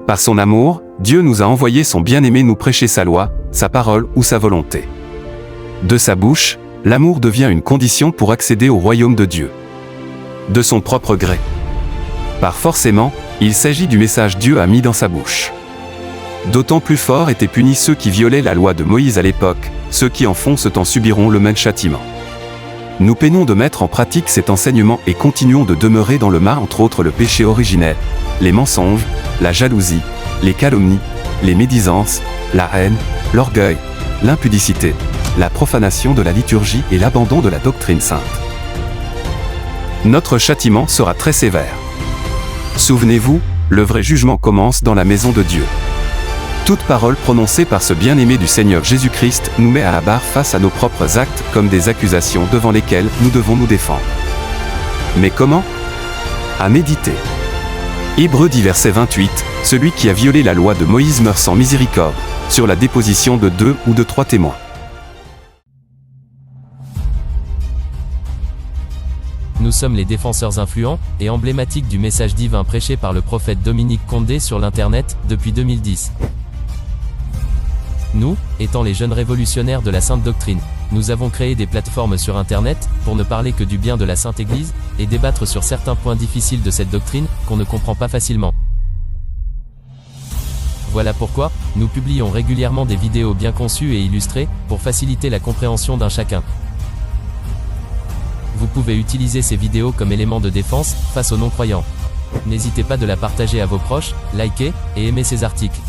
Par son amour, Dieu nous a envoyé son bien-aimé nous prêcher sa loi, sa parole ou sa volonté. De sa bouche, l'amour devient une condition pour accéder au royaume de Dieu. De son propre gré. Par forcément, il s'agit du message Dieu a mis dans sa bouche. D'autant plus fort étaient punis ceux qui violaient la loi de Moïse à l'époque, ceux qui en font ce temps subiront le même châtiment. Nous peinons de mettre en pratique cet enseignement et continuons de demeurer dans le mal, entre autres le péché originel, les mensonges, la jalousie, les calomnies, les médisances, la haine, l'orgueil, l'impudicité, la profanation de la liturgie et l'abandon de la doctrine sainte. Notre châtiment sera très sévère. Souvenez-vous, le vrai jugement commence dans la maison de Dieu. Toute parole prononcée par ce bien-aimé du Seigneur Jésus-Christ nous met à la barre face à nos propres actes comme des accusations devant lesquelles nous devons nous défendre. Mais comment? À méditer. Hébreux 10 verset 28, celui qui a violé la loi de Moïse meurt sans miséricorde, sur la déposition de 2 ou de 3 témoins. Nous sommes les défenseurs influents et emblématiques du message divin prêché par le prophète Dominique Condé sur l'Internet depuis 2010. Nous, étant les jeunes révolutionnaires de la Sainte Doctrine, nous avons créé des plateformes sur Internet, pour ne parler que du bien de la Sainte Église, et débattre sur certains points difficiles de cette doctrine, qu'on ne comprend pas facilement. Voilà pourquoi, nous publions régulièrement des vidéos bien conçues et illustrées, pour faciliter la compréhension d'un chacun. Vous pouvez utiliser ces vidéos comme élément de défense, face aux non-croyants. N'hésitez pas de la partager à vos proches, liker, et aimer ces articles.